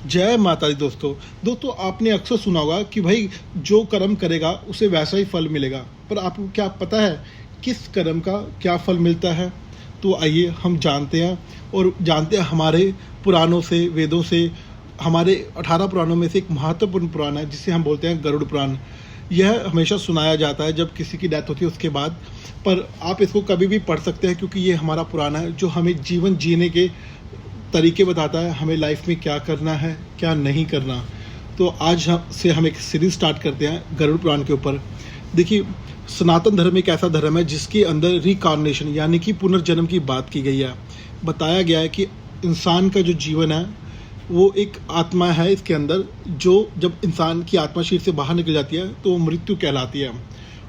जय माता दी दोस्तों आपने अक्सर सुना होगा कि भाई जो कर्म करेगा उसे वैसा ही फल मिलेगा। पर आपको क्या पता है किस कर्म का क्या फल मिलता है? तो आइए हम जानते हैं और जानते हैं हमारे पुराणों से, वेदों से। हमारे 18 पुराणों में से एक महत्वपूर्ण पुराण है जिसे हम बोलते हैं गरुड़ पुराण। यह हमेशा सुनाया जाता है जब किसी की डेथ होती है उसके बाद। पर आप इसको कभी भी पढ़ सकते हैं क्योंकि ये हमारा पुराण है जो हमें जीवन जीने के तरीके बताता है, हमें लाइफ में क्या करना है क्या नहीं करना। तो आज से हम एक सीरीज स्टार्ट करते हैं गरुड़ पुराण के ऊपर। देखिए, सनातन धर्म एक ऐसा धर्म है जिसके अंदर रिकार्नेशन यानी कि पुनर्जन्म की बात की गई है। बताया गया है कि इंसान का जो जीवन है वो एक आत्मा है इसके अंदर, जो जब इंसान की आत्मा शरीर से बाहर निकल जाती है तो वो मृत्यु कहलाती है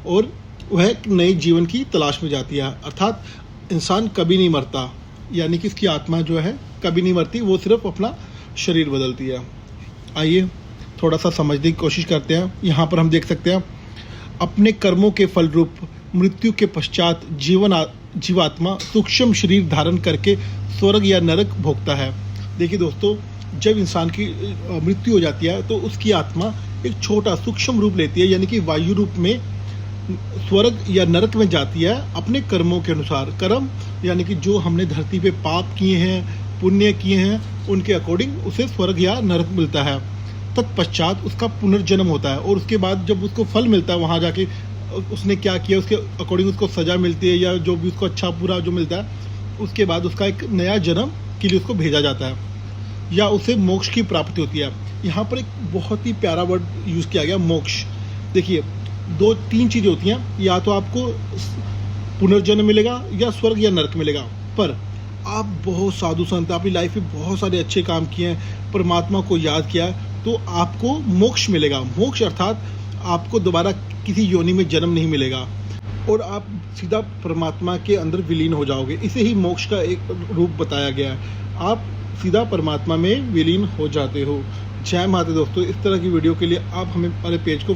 और वह एक नए जीवन की तलाश में जाती है। अर्थात इंसान कभी नहीं मरता, यानी कि इसकी आत्मा जो है कभी नहीं मरती, वो सिर्फ अपना शरीर बदलती है। आइए थोड़ा सा समझने की कोशिश करते हैं। यहाँ पर हम देख सकते हैं अपने कर्मों के फल रूप मृत्यु के पश्चात जीवात्मा सूक्ष्म शरीर धारण करके स्वर्ग या नरक भोगता है। देखिए दोस्तों, जब इंसान की मृत्यु हो जाती है तो उसकी आत्मा एक छोटा सूक्ष्म रूप लेती है, यानी कि वायु रूप में स्वर्ग या नरक में जाती है अपने कर्मों के अनुसार। कर्म यानी कि जो हमने धरती पे पाप किए हैं, पुण्य किए हैं, उनके अकॉर्डिंग उसे स्वर्ग या नरक मिलता है। तत्पश्चात उसका पुनर्जन्म होता है और उसके बाद जब उसको फल मिलता है, वहाँ जाके उसने क्या किया उसके अकॉर्डिंग उसको सज़ा मिलती है या जो भी उसको अच्छा पूरा जो मिलता है, उसके बाद उसका एक नया जन्म के लिए उसको भेजा जाता है या उसे मोक्ष की प्राप्ति होती है। यहाँ पर एक बहुत ही प्यारा वर्ड यूज़ किया गया, मोक्ष। देखिए, 2-3 चीज़ें होती हैं, या तो आपको पुनर्जन्म मिलेगा या स्वर्ग या नरक मिलेगा। पर आप बहुत साधु संत, अपनी लाइफ में बहुत सारे अच्छे काम किए हैं, परमात्मा को याद किया है, तो आपको मोक्ष मिलेगा। मोक्ष अर्थात आपको दोबारा किसी योनि में जन्म नहीं मिलेगा और आप सीधा परमात्मा के अंदर विलीन हो जाओगे। इसे ही मोक्ष का एक रूप बताया गया है। आप सीधा परमात्मा में विलीन हो जाते हो। जय माता दोस्तों, इस तरह की वीडियो के लिए आप हमें हमारे पेज को